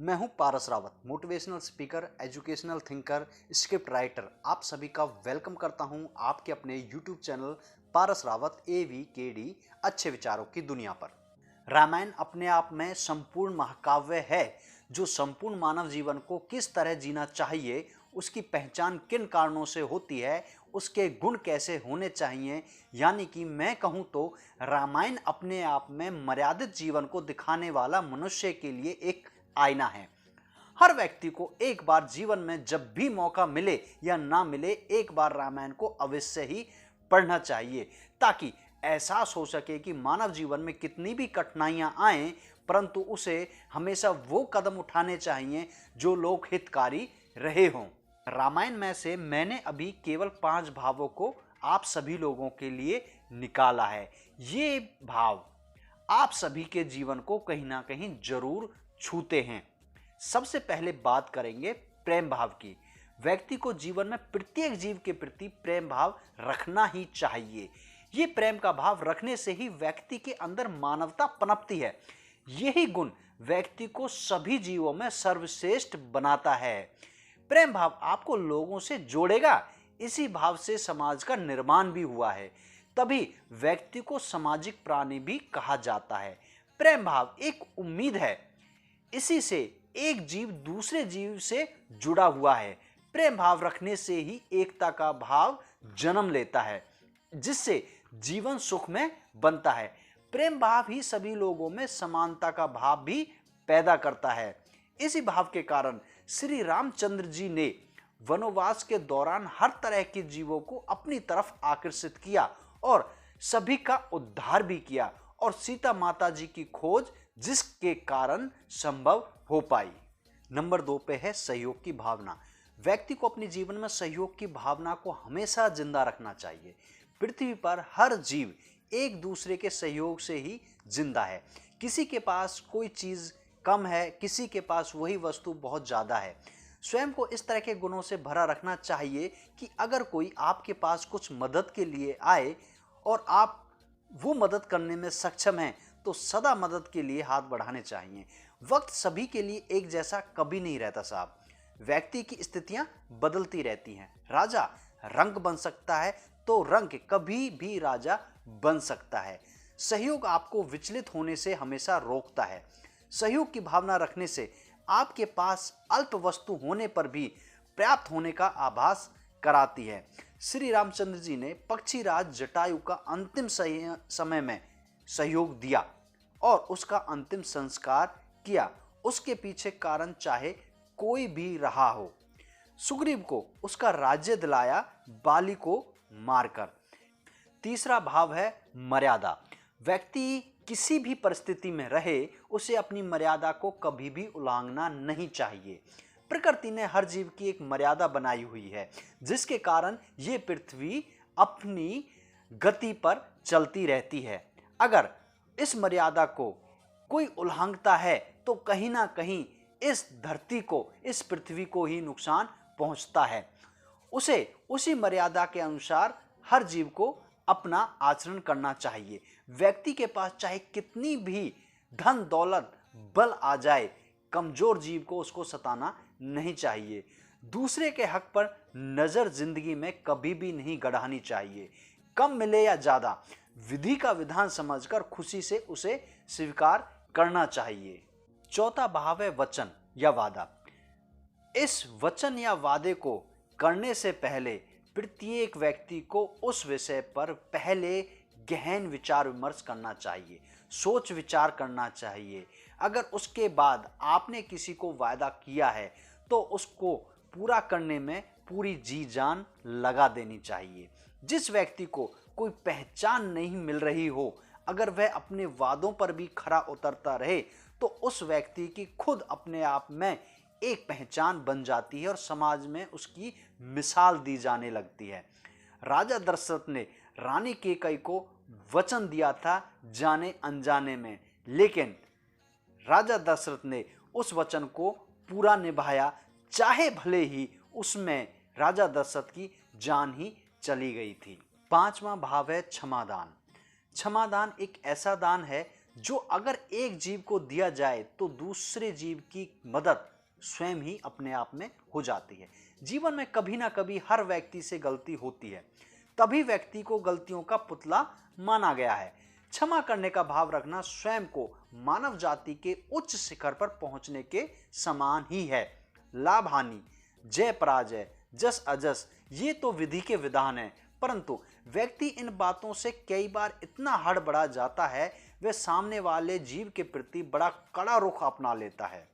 मैं हूं Paras Rawat, motivational speaker, educational thinker, script writer. आप सभी का वेलकम करता हूं आपके अपने YouTube channel Paras Rawat AVKD अच्छे विचारों की दुनिया पर। रामायण अपने आप में संपूर्ण महाकाव्य है जो संपूर्ण मानव जीवन को किस तरह जीना चाहिए, उसकी पहचान किन कारणों से होती है, उसके गुण कैसे होने चाहिए। यानी कि मैं कहूं तो रामायण अपने आप में मर्यादित जीवन को दिखाने वाला मनुष्य के लिए एक आईना है। हर व्यक्ति को एक बार जीवन में जब भी मौका मिले या ना मिले, एक बार रामायण को अवश्य ही पढ़ना चाहिए ताकि एहसास हो सके कि मानव जीवन में कितनी भी कठिनाइयां आए, परंतु उसे हमेशा वो कदम उठाने चाहिए जो लोक हितकारी रहे हों। रामायण में से मैंने अभी केवल 5 भावों को आप सभी लोगों के लिए निकाला है। ये भाव आप सभी के जीवन को कहीं ना कहीं जरूर छूते हैं। सबसे पहले बात करेंगे प्रेम भाव की। व्यक्ति को जीवन में प्रत्येक जीव के प्रति प्रेम भाव रखना ही चाहिए। ये प्रेम का भाव रखने से ही व्यक्ति के अंदर मानवता पनपती है। यही गुण व्यक्ति को सभी जीवों में सर्वश्रेष्ठ बनाता है। प्रेम भाव आपको लोगों से जोड़ेगा। इसी भाव से समाज का निर्माण भी हुआ है, तभी व्यक्ति को सामाजिक प्राणी भी कहा जाता है। प्रेम भाव एक उम्मीद है, इसी से एक जीव दूसरे जीव से जुड़ा हुआ है। प्रेम भाव रखने से ही एकता का भाव जन्म लेता है, जिससे जीवन सुख में बनता है। प्रेम भाव ही सभी लोगों में समानता का भाव भी पैदा करता है। इसी भाव के कारण श्री रामचंद्र जी ने वनवास के दौरान हर तरह के जीवों को अपनी तरफ आकर्षित किया और सभी का उद्धार भी किया, और सीता माता जी की खोज जिसके कारण संभव हो पाई। नंबर 2 पे है सहयोग की भावना। व्यक्ति को अपने जीवन में सहयोग की भावना को हमेशा जिंदा रखना चाहिए। पृथ्वी पर हर जीव एक दूसरे के सहयोग से ही जिंदा है। किसी के पास कोई चीज कम है, किसी के पास वही वस्तु बहुत ज्यादा है। स्वयं को इस तरह के गुणों से भरा रखना चाहिए कि अगर कोई आपके पास कुछ मदद के लिए आए और आप वो मदद करने में सक्षम हैं, तो सदा मदद के लिए हाथ बढ़ाने चाहिए। वक्त सभी के लिए एक जैसा कभी नहीं रहता साहब। व्यक्ति की स्थितियां बदलती रहती हैं। राजा रंग बन सकता है तो रंग कभी भी राजा बन सकता है। सहयोग आपको विचलित होने से हमेशा रोकता है। सहयोग की भावना रखने से आपके पास अल्प वस्तु होने पर भी पर्याप्त होने का आभास कराती है। श्री रामचंद्र जी ने पक्षीराज जटायु का अंतिम समय में सहयोग दिया और उसका अंतिम संस्कार किया। उसके पीछे कारण चाहे कोई भी रहा हो। सुग्रीव को उसका राज्य दिलाया, बाली को मारकर। तीसरा भाव है मर्यादा। व्यक्ति किसी भी परिस्थिति में रहे, उसे अपनी मर्यादा को कभी भी उल्लंघना नहीं चाहिए। प्रकृति ने हर जीव की एक मर्यादा बनाई हुई है, जिसके कारण ये पृथ्वी अपनी गति पर चलती रहती है। अगर इस मर्यादा को कोई उल्लंघता है तो कहीं ना कहीं इस धरती को, इस पृथ्वी को ही नुकसान पहुंचता है। उसे उसी मर्यादा के अनुसार हर जीव को अपना आचरण करना चाहिए। व्यक्ति के पास चाहे कितनी भी धन दौलत बल आ जाए, कमजोर जीव को उसको सताना नहीं चाहिए। दूसरे के हक पर नजर जिंदगी में कभी भी नहीं गड़ानी चाहिए। कम मिले या ज्यादा, विधि का विधान समझकर खुशी से उसे स्वीकार करना चाहिए। चौथा भाव है वचन या वादा। इस वचन या वादे को करने से पहले प्रत्येक व्यक्ति को उस विषय पर पहले गहन विचार विमर्श करना चाहिए, सोच विचार करना चाहिए। अगर उसके बाद आपने किसी को वादा किया है तो उसको पूरा करने में पूरी जी जान लगा देनी चाहिए। जिस व्यक्ति को कोई पहचान नहीं मिल रही हो, अगर वह अपने वादों पर भी खरा उतरता रहे तो उस व्यक्ति की खुद अपने आप में एक पहचान बन जाती है और समाज में उसकी मिसाल दी जाने लगती है। राजा दशरथ ने रानी कैकेयी को वचन दिया था जाने अनजाने में, लेकिन राजा दशरथ ने उस वचन को पूरा निभाया, चाहे भले ही उसमें राजा दशरथ की जान ही चली गई थी। 5वां भाव है क्षमादान। क्षमादान एक ऐसा दान है जो अगर एक जीव को दिया जाए तो दूसरे जीव की मदद स्वयं ही अपने आप में हो जाती है। जीवन में कभी ना कभी हर व्यक्ति से गलती होती है, तभी व्यक्ति को गलतियों का पुतला माना गया है। क्षमा करने का भाव रखना स्वयं को मानव जाति के उच्च शिखर पर पहुंचने के समान ही है। लाभ हानि, जय पराजय, जस अजस, ये तो विधि के विधान है, परंतु व्यक्ति इन बातों से कई बार इतना हड़बड़ा जाता है, वह सामने वाले जीव के प्रति बड़ा कड़ा रुख अपना लेता है।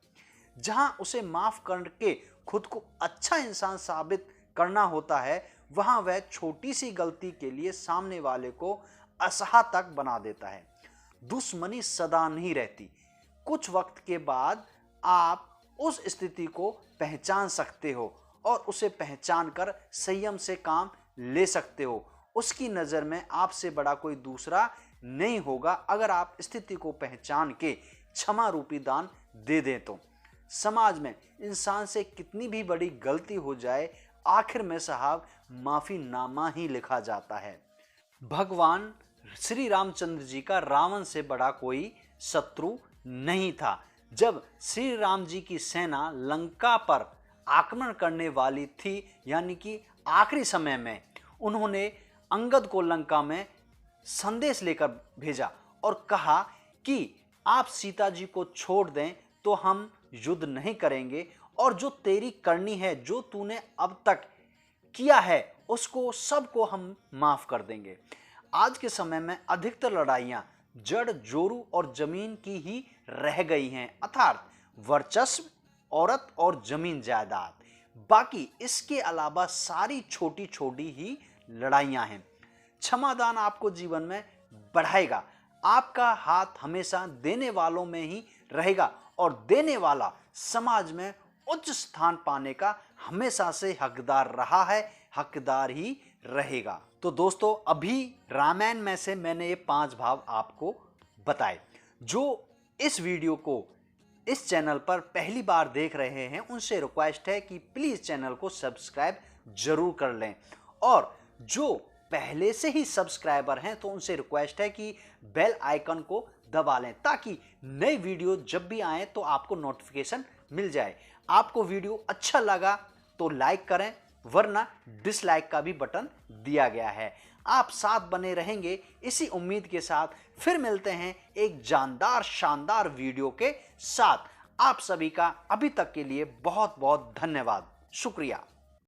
जहां उसे माफ करके खुद को अच्छा इंसान साबित करना होता है, वहां वह छोटी सी गलती के लिए सामने वाले को असहा तक बना देता है। दुश्मनी सदा नहीं रहती, कुछ वक्त के बाद आप उस स्थिति को पहचान सकते हो और उसे पहचान कर संयम से काम ले सकते हो। उसकी नज़र में आपसे बड़ा कोई दूसरा नहीं होगा। अगर आप स्थिति को पहचान के क्षमा रूपी दान दे दें तो समाज में इंसान से कितनी भी बड़ी गलती हो जाए, आखिर में साहब माफीनामा ही लिखा जाता है। भगवान श्री रामचंद्र जी का रावण से बड़ा कोई शत्रु नहीं था। जब श्री राम जी की सेना लंका पर आक्रमण करने वाली थी, यानी कि आखिरी समय में, उन्होंने अंगद को लंका में संदेश लेकर भेजा और कहा कि आप सीता जी को छोड़ दें तो हम युद्ध नहीं करेंगे, और जो तेरी करनी है, जो तूने अब तक किया है, उसको सबको हम माफ कर देंगे। आज के समय में अधिकतर लड़ाइयां जड़ जोरू और जमीन की ही रह गई हैं, अर्थात वर्चस्व, औरत और जमीन जायदाद। बाकी इसके अलावा सारी छोटी छोटी ही लड़ाइयां हैं। क्षमादान आपको जीवन में बढ़ाएगा। आपका हाथ हमेशा देने वालों में ही रहेगा और देने वाला समाज में उच्च स्थान पाने का हमेशा से हकदार रहा है, हकदार ही रहेगा। तो दोस्तों, अभी रामायण में से मैंने ये 5 भाव आपको बताए। जो इस वीडियो को इस चैनल पर पहली बार देख रहे हैं, उनसे रिक्वेस्ट है कि प्लीज़ चैनल को सब्सक्राइब जरूर कर लें, और जो पहले से ही सब्सक्राइबर हैं तो उनसे रिक्वेस्ट है कि बेल आइकन को दबा लें, ताकि नई वीडियो जब भी आए तो आपको नोटिफिकेशन मिल जाए। आपको वीडियो अच्छा लगा तो लाइक करें, वरना डिसलाइक का भी बटन दिया गया है। आप साथ बने रहेंगे इसी उम्मीद के साथ फिर मिलते हैं एक जानदार शानदार वीडियो के साथ। आप सभी का अभी तक के लिए बहुत बहुत धन्यवाद, शुक्रिया।